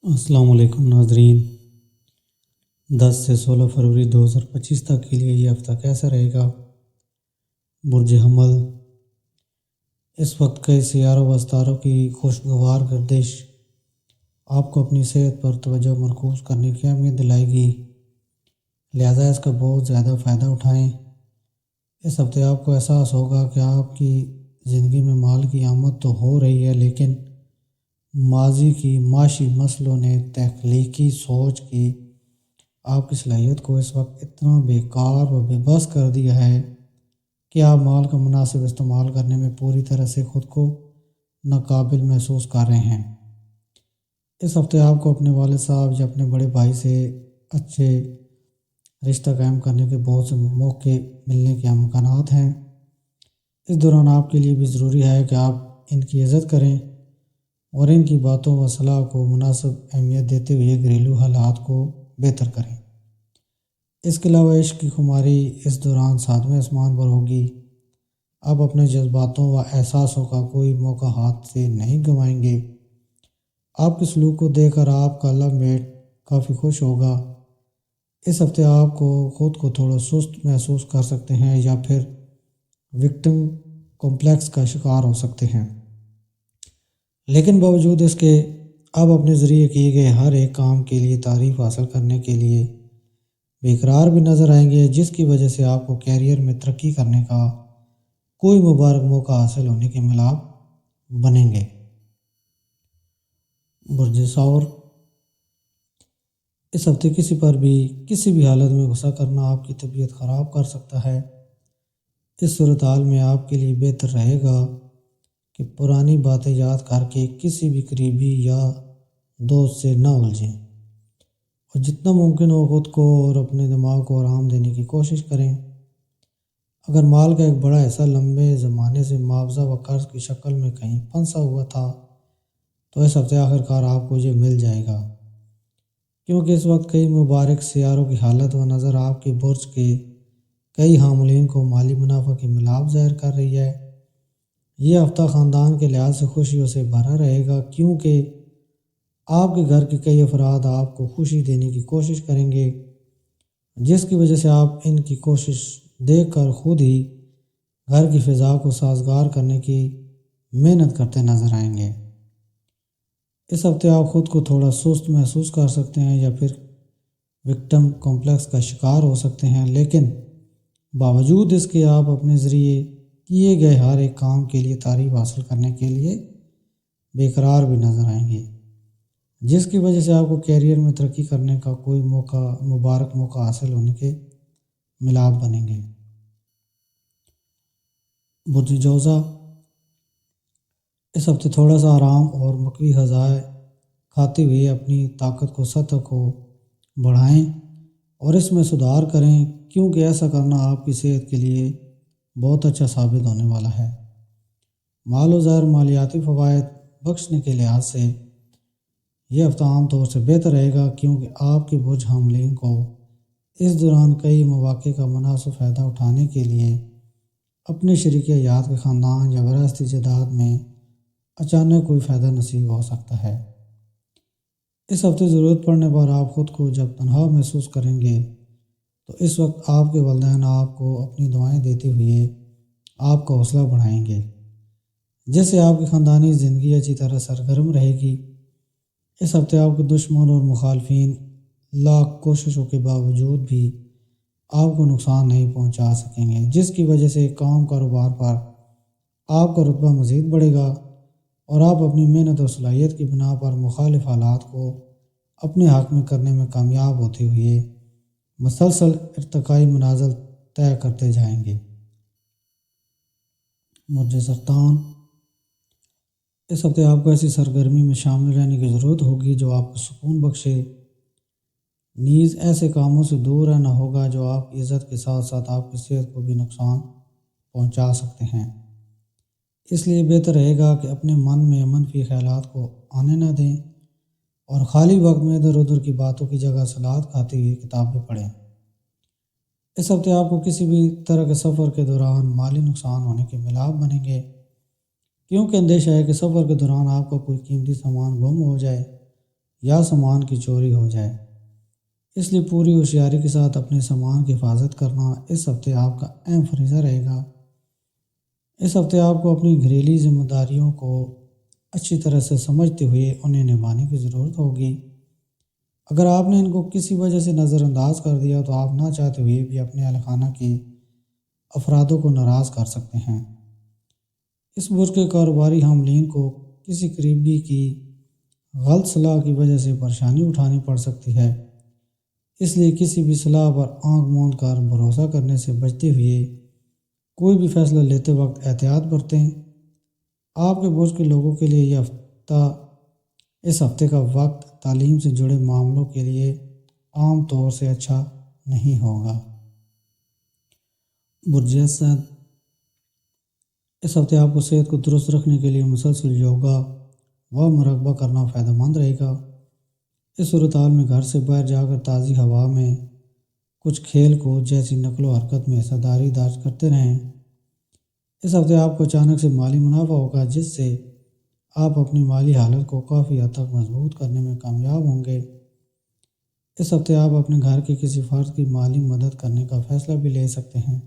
السلام علیکم ناظرین۔ 10 سے 16 فروری 2025 تک کے لیے یہ ہفتہ کیسا رہے گا؟ برج حمل۔ اس وقت کئی سیاروں و ستاروں کی خوشگوار گردش آپ کو اپنی صحت پر توجہ مرکوز کرنے کی اہمیت دلائے گی، لہذا اس کا بہت زیادہ فائدہ اٹھائیں۔ اس ہفتے آپ کو احساس ہوگا کہ آپ کی زندگی میں مال کی آمد تو ہو رہی ہے، لیکن ماضی کی معاشی مسئلوں نے تخلیقی سوچ کی آپ کی صلاحیت کو اس وقت اتنا بیکار و بے بس کر دیا ہے کہ آپ مال کا مناسب استعمال کرنے میں پوری طرح سے خود کو ناقابل محسوس کر رہے ہیں۔ اس ہفتے آپ کو اپنے والد صاحب یا اپنے بڑے بھائی سے اچھے رشتہ قائم کرنے کے بہت سے موقع ملنے کے امکانات ہیں۔ اس دوران آپ کے لیے بھی ضروری ہے کہ آپ ان کی عزت کریں اور ان کی باتوں و صلاح کو مناسب اہمیت دیتے ہوئے گھریلو حالات کو بہتر کریں۔ اس کے علاوہ عشق کی خماری اس دوران 7ویں آسمان پر ہوگی۔ آپ اپنے جذباتوں و احساسوں کا کوئی موقع ہاتھ سے نہیں گنوائیں گے۔ آپ کے سلوک کو دیکھ کر آپ کا لو میٹ کافی خوش ہوگا۔ اس ہفتے آپ کو خود کو تھوڑا سست محسوس کر سکتے ہیں یا پھر وکٹم کمپلیکس کا شکار ہو سکتے ہیں، لیکن باوجود اس کے آپ اپنے ذریعے کیے گئے ہر ایک کام کے لیے تعریف حاصل کرنے کے لیے بےقرار بھی نظر آئیں گے، جس کی وجہ سے آپ کو کیریئر میں ترقی کرنے کا کوئی مبارک موقع حاصل ہونے کے ملاب بنیں گے۔ برج ثور۔ اس ہفتے کسی پر بھی کسی بھی حالت میں غصہ کرنا آپ کی طبیعت خراب کر سکتا ہے۔ اس صورتحال میں آپ کے لیے بہتر رہے گا کہ پرانی باتیں یاد کر کے کسی بھی قریبی یا دوست سے نہ الجھیں اور جتنا ممکن ہو خود کو اور اپنے دماغ کو آرام دینے کی کوشش کریں۔ اگر مال کا ایک بڑا حصہ لمبے زمانے سے معاوضہ و قرض کی شکل میں کہیں پھنسا ہوا تھا تو اس ہفتے آخر کار آپ کو یہ مل جائے گا، کیونکہ اس وقت کئی مبارک سیاروں کی حالت و نظر آپ کے برج کے کئی حاملین کو مالی منافع کی ملاب ظاہر کر رہی ہے۔ یہ ہفتہ خاندان کے لحاظ سے خوشیوں سے بھرا رہے گا، کیونکہ آپ کے گھر کے کئی افراد آپ کو خوشی دینے کی کوشش کریں گے، جس کی وجہ سے آپ ان کی کوشش دیکھ کر خود ہی گھر کی فضا کو سازگار کرنے کی محنت کرتے نظر آئیں گے۔ اس ہفتے آپ خود کو تھوڑا سست محسوس کر سکتے ہیں یا پھر وکٹم کمپلیکس کا شکار ہو سکتے ہیں، لیکن باوجود اس کے آپ اپنے ذریعے کیے گئے ہر ایک کام کے لیے تعریف حاصل کرنے کے لیے بےقرار بھی نظر آئیں گے، جس کی وجہ سے آپ کو کیریئر میں ترقی کرنے کا کوئی مبارک موقع حاصل ہونے کے ملاب بنیں گے۔ برج جوزا۔ اس ہفتے تھوڑا سا آرام اور مقوی غذا کھاتے ہوئے اپنی طاقت کو سطح کو بڑھائیں اور اس میں سدھار کریں، کیونکہ ایسا کرنا آپ کی صحت کے لیے بہت اچھا ثابت ہونے والا ہے۔ مال و زر مالیاتی فوائد بخشنے کے لحاظ سے یہ ہفتہ عام طور سے بہتر رہے گا، کیونکہ آپ کے برج حاملین کو اس دوران کئی مواقع کا مناسب فائدہ اٹھانے کے لیے اپنے شریک حیات کے خاندان یا وراثتی جائیداد میں اچانک کوئی فائدہ نصیب ہو سکتا ہے۔ اس ہفتے ضرورت پڑنے پر آپ خود کو جب تنہا محسوس کریں گے تو اس وقت آپ کے والدین آپ کو اپنی دعائیں دیتے ہوئے آپ کا حوصلہ بڑھائیں گے، جس سے آپ کی خاندانی زندگی اچھی طرح سرگرم رہے گی۔ اس ہفتے آپ کے دشمن اور مخالفین لاکھ کوششوں کے باوجود بھی آپ کو نقصان نہیں پہنچا سکیں گے، جس کی وجہ سے کام کاروبار پر آپ کا رتبہ مزید بڑھے گا اور آپ اپنی محنت اور صلاحیت کی بنا پر مخالف حالات کو اپنے حق میں کرنے میں کامیاب ہوتے ہوئے مسلسل ارتقائی منازل طے کرتے جائیں گے۔ برج سرطان۔ اس ہفتے آپ کو ایسی سرگرمی میں شامل رہنے کی ضرورت ہوگی جو آپ کو سکون بخشے، نیز ایسے کاموں سے دور رہنا ہوگا جو آپ کی عزت کے ساتھ ساتھ آپ کی صحت کو بھی نقصان پہنچا سکتے ہیں۔ اس لیے بہتر رہے گا کہ اپنے من میں منفی خیالات کو آنے نہ دیں اور خالی وقت میں ادھر ادھر کی باتوں کی جگہ سلاد کھاتے ہوئے کتابیں پڑھیں۔ اس ہفتے آپ کو کسی بھی طرح کے سفر کے دوران مالی نقصان ہونے کے ملاب بنیں گے، کیونکہ اندیشہ ہے کہ سفر کے دوران آپ کا کوئی قیمتی سامان گم ہو جائے یا سامان کی چوری ہو جائے۔ اس لیے پوری ہوشیاری کے ساتھ اپنے سامان کی حفاظت کرنا اس ہفتے آپ کا اہم فریضہ رہے گا۔ اس ہفتے آپ کو اپنی گھریلو ذمہ داریوں کو اچھی طرح سے سمجھتے ہوئے انہیں نبھانے کی ضرورت ہوگی۔ اگر آپ نے ان کو کسی وجہ سے نظر انداز کر دیا تو آپ نہ چاہتے ہوئے بھی اپنے اہل خانہ کے افرادوں کو ناراض کر سکتے ہیں۔ اس برج کے کاروباری حاملین کو کسی قریبی کی غلط صلاح کی وجہ سے پریشانی اٹھانی پڑ سکتی ہے، اس لیے کسی بھی صلاح پر آنکھ موند کر بھروسہ کرنے سے بچتے ہوئے کوئی بھی فیصلہ لیتے وقت احتیاط برتیں۔ آپ کے برج کے لوگوں کے لیے اس ہفتے کا وقت تعلیم سے جڑے معاملوں کے لیے عام طور سے اچھا نہیں ہوگا۔ برج اسد، اس ہفتے آپ کو صحت کو درست رکھنے کے لیے مسلسل یوگا و مراقبہ کرنا فائدہ مند رہے گا۔ اس صورتحال میں گھر سے باہر جا کر تازی ہوا میں کچھ کھیل کود جیسی نقل و حرکت میں حصہ داری درج کرتے رہیں۔ اس ہفتے آپ کو اچانک سے مالی منافع ہوگا، جس سے آپ اپنی مالی حالت کو کافی حد تک مضبوط کرنے میں کامیاب ہوں گے۔ اس ہفتے آپ اپنے گھر کے کسی فرد کی مالی مدد کرنے کا فیصلہ بھی لے سکتے ہیں۔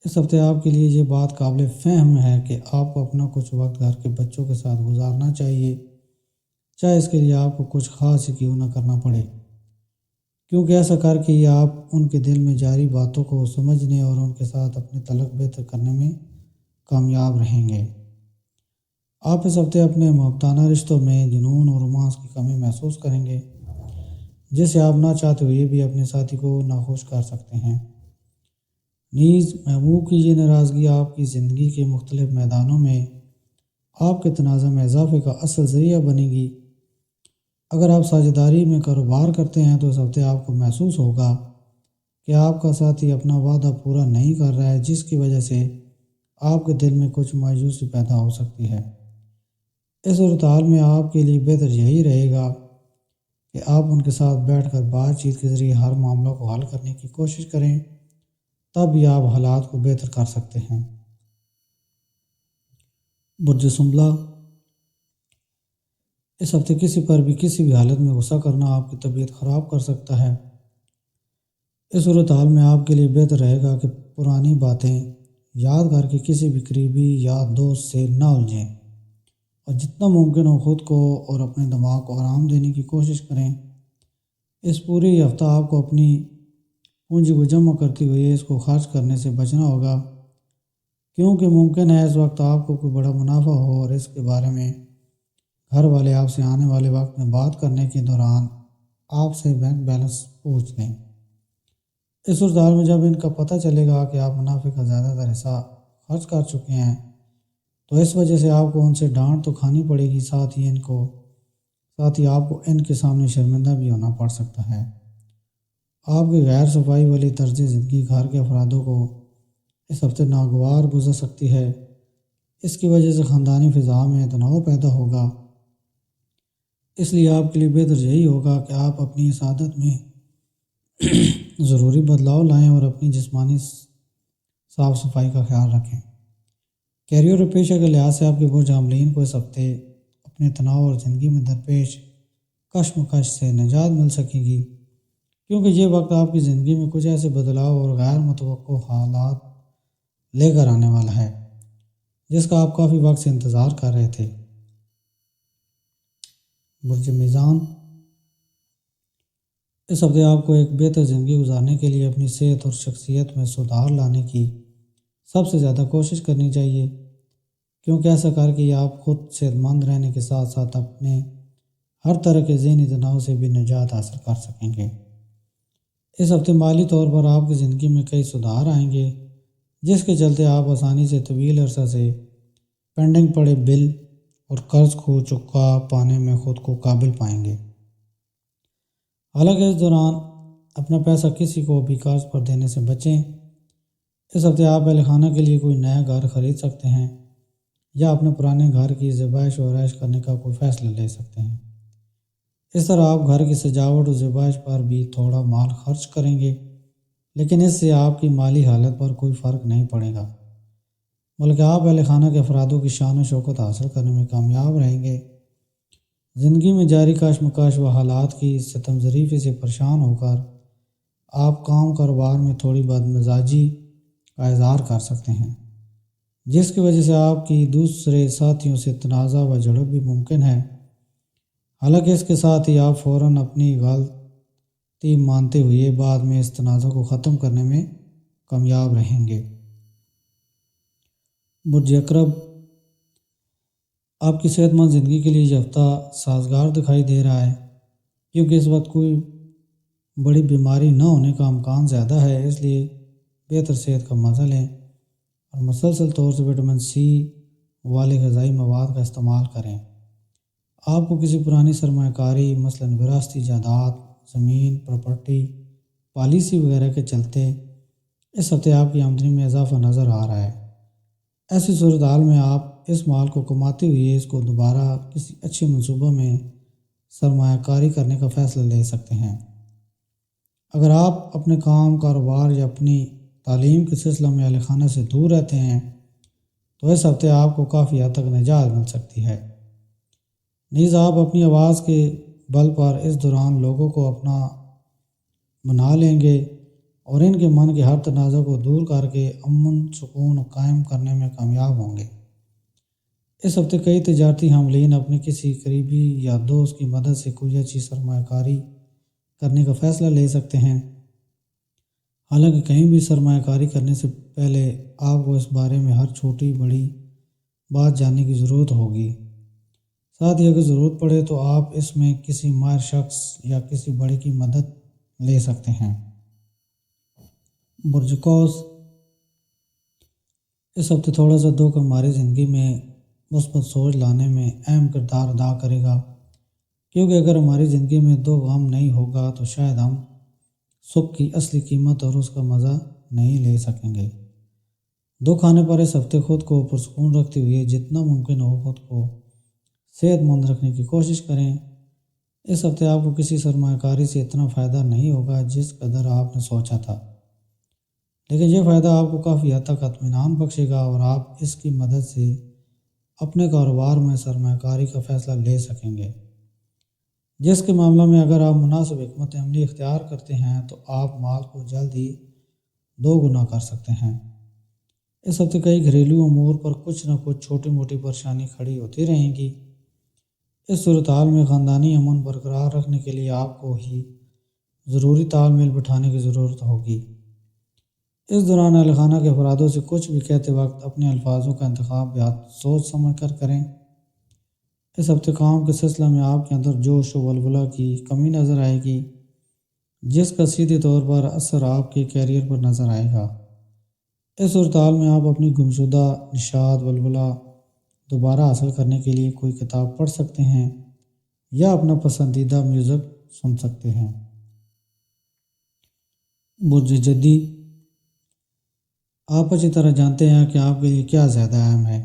اس ہفتے آپ کے لیے یہ بات قابل فہم ہے کہ آپ کو اپنا کچھ وقت گھر کے بچوں کے ساتھ گزارنا چاہیے، چاہے اس کے لیے آپ کو کچھ خاص ہی کیوں نہ کرنا پڑے، کیونکہ ایسا کر کے آپ ان کے دل میں جاری باتوں کو سمجھنے اور ان کے ساتھ اپنے تعلق بہتر کرنے میں کامیاب رہیں گے۔ آپ اس ہفتے اپنے محبتانہ رشتوں میں جنون اور رومانس کی کمی محسوس کریں گے، جس سے آپ نہ چاہتے ہوئے بھی اپنے ساتھی کو ناخوش کر سکتے ہیں۔ نیز محبوب کی یہ ناراضگی آپ کی زندگی کے مختلف میدانوں میں آپ کے تنازع میں اضافے کا اصل ذریعہ بنے گی۔ اگر آپ ساجھیداری میں کاروبار کرتے ہیں تو اس ہفتے آپ کو محسوس ہوگا کہ آپ کا ساتھی اپنا وعدہ پورا نہیں کر رہا ہے، جس کی وجہ سے آپ کے دل میں کچھ مایوسی پیدا ہو سکتی ہے۔ اس صورتحال میں آپ کے لیے بہتر یہی رہے گا کہ آپ ان کے ساتھ بیٹھ کر بات چیت کے ذریعے ہر معاملہ کو حل کرنے کی کوشش کریں، تب بھی آپ حالات کو بہتر کر سکتے ہیں۔ برج سنبلہ، اس ہفتے کسی پر بھی کسی بھی حالت میں غصہ کرنا آپ کی طبیعت خراب کر سکتا ہے۔ اس صورتحال میں آپ کے لیے بہتر رہے گا کہ پرانی باتیں یاد کر کے کسی بھی قریبی یا دوست سے نہ الجھیں اور جتنا ممکن ہو خود کو اور اپنے دماغ کو آرام دینے کی کوشش کریں۔ اس پوری ہفتہ آپ کو اپنی پونجی کو جمع کرتے ہوئے اس کو خرچ کرنے سے بچنا ہوگا، کیونکہ ممکن ہے اس وقت آپ کو کوئی بڑا منافع ہو اور اس کے بارے میں گھر والے آپ سے آنے والے وقت میں بات کرنے کے دوران آپ سے بینک بیلنس پوچھ لیں۔ اس صورتحال میں جب ان کا پتہ چلے گا کہ آپ منافع کا زیادہ تر حصہ خرچ کر چکے ہیں تو اس وجہ سے آپ کو ان سے ڈانٹ تو کھانی پڑے گی، ساتھ ہی آپ کو ان کے سامنے شرمندہ بھی ہونا پڑ سکتا ہے۔ آپ کی غیر صفائی والی طرز زندگی گھر کے افرادوں کو اس ہفتے ناگوار گزر سکتی ہے۔ اس کی وجہ سے خاندانی فضا میں تناؤ پیدا ہوگا، اس لیے آپ کے لیے بہتر یہی ہوگا کہ آپ اپنی اس عادت میں ضروری بدلاؤ لائیں اور اپنی جسمانی صاف صفائی کا خیال رکھیں۔ کیریئر اور پیشہ کے لحاظ سے آپ کے برج حاملین کو اس ہفتے اپنے تناؤ اور زندگی میں درپیش کشمکش سے نجات مل سکے گی، کیونکہ یہ وقت آپ کی زندگی میں کچھ ایسے بدلاؤ اور غیر متوقع حالات لے کر آنے والا ہے جس کا آپ کافی وقت سے انتظار کر رہے تھے۔ برج میزان، اس ہفتے آپ کو ایک بہتر زندگی گزارنے کے لیے اپنی صحت اور شخصیت میں سدھار لانے کی سب سے زیادہ کوشش کرنی چاہیے، کیونکہ ایسا کر کے آپ خود صحت مند رہنے کے ساتھ ساتھ اپنے ہر طرح کے ذہنی تناؤ سے بھی نجات حاصل کر سکیں گے۔ اس ہفتے مالی طور پر آپ کی زندگی میں کئی سدھار آئیں گے، جس کے چلتے آپ آسانی سے طویل عرصہ سے پینڈنگ پڑے بل اور قرض کو چکا پانے میں خود کو قابل پائیں گے۔ حالانکہ اس دوران اپنا پیسہ کسی کو بھی قرض پر دینے سے بچیں۔ اس ہفتے آپ اہل خانہ کے لیے کوئی نیا گھر خرید سکتے ہیں یا اپنے پرانے گھر کی زیبائش و آرائش کرنے کا کوئی فیصلہ لے سکتے ہیں۔ اس طرح آپ گھر کی سجاوٹ و زیبائش پر بھی تھوڑا مال خرچ کریں گے، لیکن اس سے آپ کی مالی حالت پر کوئی فرق نہیں پڑے گا، بلکہ آپ اہل خانہ کے افرادوں کی شان و شوکت حاصل کرنے میں کامیاب رہیں گے۔ زندگی میں جاری کشمکش و حالات کی ستم ظریفی سے پریشان ہو کر آپ کام کاروبار میں تھوڑی بد مزاجی کا اظہار کر سکتے ہیں، جس کی وجہ سے آپ کی دوسرے ساتھیوں سے تنازع و جھڑپ بھی ممکن ہے۔ حالانکہ اس کے ساتھ ہی آپ فوراً اپنی غلطی مانتے ہوئے بعد میں اس تنازع کو ختم کرنے میں کامیاب رہیں گے۔ برج اکرب، آپ کی صحت مند زندگی کے لیے یہ ہفتہ سازگار دکھائی دے رہا ہے، کیونکہ اس وقت کوئی بڑی بیماری نہ ہونے کا امکان زیادہ ہے، اس لیے بہتر صحت کا مزہ لیں اور مسلسل طور سے وٹامن سی والے غذائی مواد کا استعمال کریں۔ آپ کو کسی پرانی سرمایہ کاری مثلاً وراثتی جائیداد، زمین، پراپرٹی پالیسی وغیرہ کے چلتے اس ہفتے آپ کی آمدنی میں اضافہ نظر آ رہا ہے۔ ایسی صورتحال میں آپ اس مال کو کماتے ہوئے اس کو دوبارہ کسی اچھے منصوبہ میں سرمایہ کاری کرنے کا فیصلہ لے سکتے ہیں۔ اگر آپ اپنے کام، کاروبار یا اپنی تعلیم کے سلسلہ میں اہل خانہ سے دور رہتے ہیں تو اس ہفتے آپ کو کافی حد تک نجات مل سکتی ہے۔ نیز آپ اپنی آواز کے بل پر اس دوران لوگوں کو اپنا بنا لیں گے اور ان کے من کے ہر تنازع کو دور کر کے امن سکون قائم کرنے میں کامیاب ہوں گے۔ اس ہفتے کئی تجارتی حاملین اپنے کسی قریبی یا دوست کی مدد سے کوئی اچھی سرمایہ کاری کرنے کا فیصلہ لے سکتے ہیں۔ حالانکہ کہیں بھی سرمایہ کاری کرنے سے پہلے آپ کو اس بارے میں ہر چھوٹی بڑی بات جاننے کی ضرورت ہوگی۔ ساتھ ہی اگر ضرورت پڑے تو آپ اس میں کسی ماہر شخص یا کسی بڑے کی مدد لے سکتے ہیں۔ برج قوس، اس ہفتے تھوڑا سا دکھ ہماری زندگی میں مثبت سوچ لانے میں اہم کردار ادا کرے گا، کیونکہ اگر ہماری زندگی میں دو غم نہیں ہوگا تو شاید ہم سکھ کی اصلی قیمت اور اس کا مزہ نہیں لے سکیں گے۔ دکھ آنے پر اس ہفتے خود کو پرسکون رکھتے ہوئے جتنا ممکن ہو خود کو صحت مند رکھنے کی کوشش کریں۔ اس ہفتے آپ کو کسی سرمایہ کاری سے اتنا فائدہ نہیں ہوگا جس قدر آپ نے سوچا تھا، لیکن یہ فائدہ آپ کو کافی حد تک اطمینان بخشے گا اور آپ اس کی مدد سے اپنے کاروبار میں سرمایہ کاری کا فیصلہ لے سکیں گے، جس کے معاملہ میں اگر آپ مناسب حکمت عملی اختیار کرتے ہیں تو آپ مال کو جلد ہی 2 گنا کر سکتے ہیں۔ اس ہفتے کئی گھریلو امور پر کچھ نہ کچھ چھوٹی موٹی پریشانی کھڑی ہوتی رہیں گی۔ اس صورتحال میں خاندانی امن برقرار رکھنے کے لیے آپ کو ہی ضروری تال میل بٹھانے کی ضرورت ہوگی۔ اس دوران اہل خانہ کے افرادوں سے کچھ بھی کہتے وقت اپنے الفاظوں کا انتخاب بہت سوچ سمجھ کر کریں۔ اس ہفتے کام کے سلسلہ میں آپ کے اندر جوش و ولولہ کی کمی نظر آئے گی، جس کا سیدھے طور پر اثر آپ کے کیریئر پر نظر آئے گا۔ اس صورتحال میں آپ اپنی گمشدہ نشاط ولولہ دوبارہ حاصل کرنے کے لیے کوئی کتاب پڑھ سکتے ہیں یا اپنا پسندیدہ میوزک سن سکتے ہیں۔ برج جدی، آپ اچھی طرح جانتے ہیں کہ آپ کے لیے کیا زیادہ اہم ہے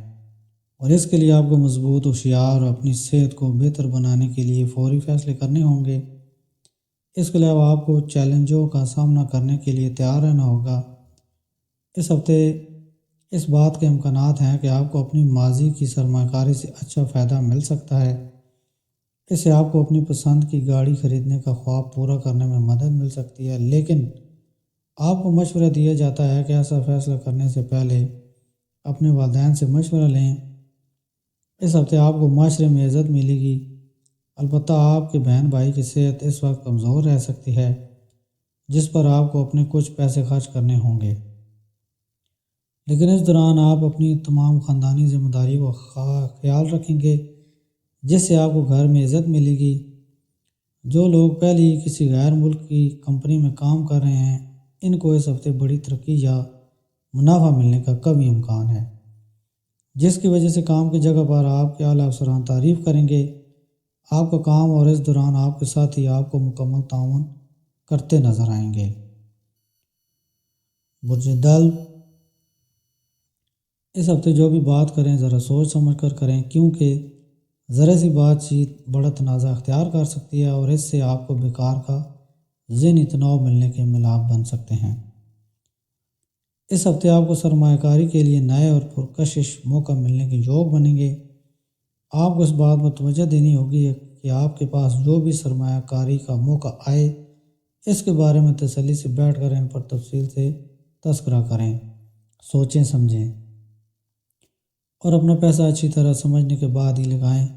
اور اس کے لیے آپ کو مضبوط، ہوشیار اور اپنی صحت کو بہتر بنانے کے لیے فوری فیصلے کرنے ہوں گے۔ اس کے علاوہ آپ کو چیلنجوں کا سامنا کرنے کے لیے تیار رہنا ہوگا۔ اس ہفتے اس بات کے امکانات ہیں کہ آپ کو اپنی ماضی کی سرمایہ کاری سے اچھا فائدہ مل سکتا ہے۔ اس سے آپ کو اپنی پسند کی گاڑی خریدنے کا خواب پورا کرنے میں مدد مل سکتی ہے، لیکن آپ کو مشورہ دیا جاتا ہے کہ ایسا فیصلہ کرنے سے پہلے اپنے والدین سے مشورہ لیں۔ اس ہفتے آپ کو معاشرے میں عزت ملے گی، البتہ آپ کے بہن بھائی کی صحت اس وقت کمزور رہ سکتی ہے، جس پر آپ کو اپنے کچھ پیسے خرچ کرنے ہوں گے۔ لیکن اس دوران آپ اپنی تمام خاندانی ذمہ داریوں کا خیال رکھیں گے، جس سے آپ کو گھر میں عزت ملے گی۔ جو لوگ پہلے ہی کسی غیر ملک کی کمپنی میں کام کر رہے ہیں، ان کو اس ہفتے بڑی ترقی یا منافع ملنے کا کمی امکان ہے، جس کی وجہ سے کام کی جگہ پر آپ کے اعلیٰ افسران تعریف کریں گے۔ آپ کا کام اور اس دوران آپ کے ساتھی آپ کو مکمل تعاون کرتے نظر آئیں گے۔ برج دل، اس ہفتے جو بھی بات کریں ذرا سوچ سمجھ کر کریں، کیونکہ ذرا سی بات چیت بڑا تنازع اختیار کر سکتی ہے اور اس سے آپ کو بیکار کا ذہنی تناؤ ملنے کے ملاب بن سکتے ہیں۔ اس ہفتے آپ کو سرمایہ کاری کے لیے نئے اور پرکشش موقع ملنے کے یوگ بنیں گے۔ آپ کو اس بات پر توجہ دینی ہوگی کہ آپ کے پاس جو بھی سرمایہ کاری کا موقع آئے اس کے بارے میں تسلی سے بیٹھ کر ان پر تفصیل سے تذکرہ کریں، سوچیں سمجھیں اور اپنا پیسہ اچھی طرح سمجھنے کے بعد ہی لگائیں۔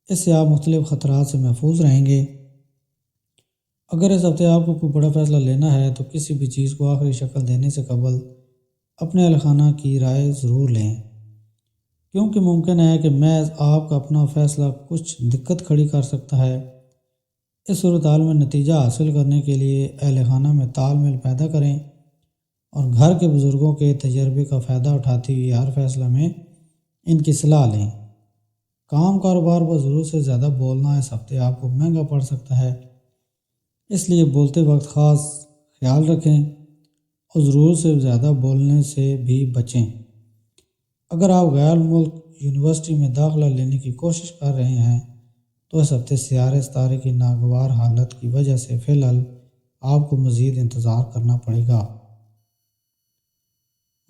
اس سے آپ مختلف خطرات سے محفوظ رہیں گے۔ اگر اس ہفتے آپ کو کوئی بڑا فیصلہ لینا ہے تو کسی بھی چیز کو آخری شکل دینے سے قبل اپنے اہل خانہ کی رائے ضرور لیں، کیونکہ ممکن ہے کہ محض آپ کا اپنا فیصلہ کچھ دقت کھڑی کر سکتا ہے۔ اس صورتحال میں نتیجہ حاصل کرنے کے لیے اہل خانہ میں تال میل پیدا کریں اور گھر کے بزرگوں کے تجربے کا فائدہ اٹھاتے ہوئے ہر فیصلہ میں ان کی صلاح لیں۔ کام کاروبار پر ضرورت سے زیادہ بولنا اس ہفتے آپ کو مہنگا پڑ سکتا ہے، اس لیے بولتے وقت خاص خیال رکھیں اور ضرورت سے زیادہ بولنے سے بھی بچیں۔ اگر آپ غیر ملک یونیورسٹی میں داخلہ لینے کی کوشش کر رہے ہیں تو اس ہفتے سیارے ستارے کی ناگوار حالت کی وجہ سے فی الحال آپ کو مزید انتظار کرنا پڑے گا۔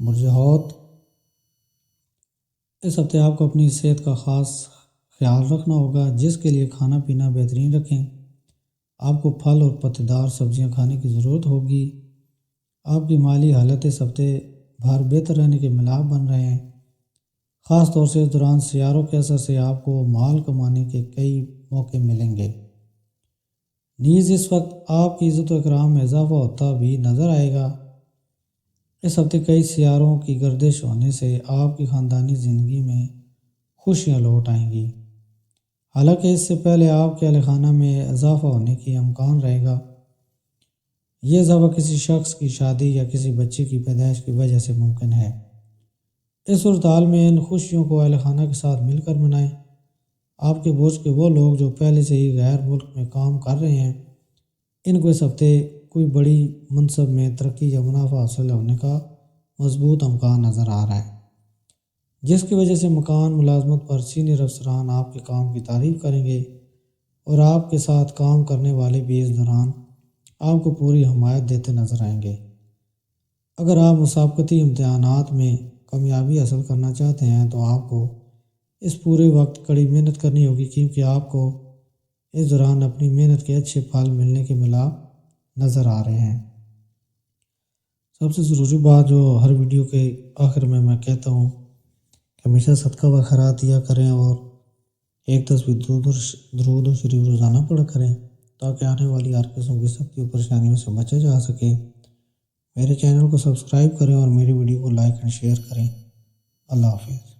برج حوت، اس ہفتے آپ کو اپنی صحت کا خاص خیال رکھنا ہوگا، جس کے لیے کھانا پینا بہترین رکھیں۔ آپ کو پھل اور پتے دار سبزیاں کھانے کی ضرورت ہوگی۔ آپ کی مالی حالت اس ہفتے بھر بہتر رہنے کے ملاپ بن رہے ہیں، خاص طور سے اس دوران سیاروں کے اثر سے آپ کو مال کمانے کے کئی موقع ملیں گے۔ نیز اس وقت آپ کی عزت و اکرام میں اضافہ ہوتا بھی نظر آئے گا۔ اس ہفتے کئی سیاروں کی گردش ہونے سے آپ کی خاندانی زندگی میں خوشیاں لوٹ آئیں گی، حالانکہ اس سے پہلے آپ کے اہل خانہ میں اضافہ ہونے کی امکان رہے گا۔ یہ اضافہ کسی شخص کی شادی یا کسی بچے کی پیدائش کی وجہ سے ممکن ہے۔ اس صورتحال میں ان خوشیوں کو اہل خانہ کے ساتھ مل کر منائیں۔ آپ کے برج کے وہ لوگ جو پہلے سے ہی غیر ملک میں کام کر رہے ہیں، ان کو اس ہفتے کوئی بڑی منصب میں ترقی یا منافع حاصل ہونے کا مضبوط امکان نظر آ رہا ہے، جس کی وجہ سے مکان ملازمت پر سینئر افسران آپ کے کام کی تعریف کریں گے اور آپ کے ساتھ کام کرنے والے بھی اس دوران آپ کو پوری حمایت دیتے نظر آئیں گے۔ اگر آپ مسابقتی امتحانات میں کامیابی حاصل کرنا چاہتے ہیں تو آپ کو اس پورے وقت کڑی محنت کرنی ہوگی، کیونکہ آپ کو اس دوران اپنی محنت کے اچھے پھل ملنے کے ملاپ نظر آ رہے ہیں۔ سب سے ضروری بات جو ہر ویڈیو کے آخر میں کہتا ہوں کہ ہمیشہ صدقہ و خیرات دیا کریں اور ایک تصویر درود و شریف روزانہ پڑھا کریں تاکہ آنے والی ہر قسم کی سختی و پریشانیوں سے بچا جا سکے۔ میرے چینل کو سبسکرائب کریں اور میری ویڈیو کو لائک اینڈ شیئر کریں۔ اللہ حافظ۔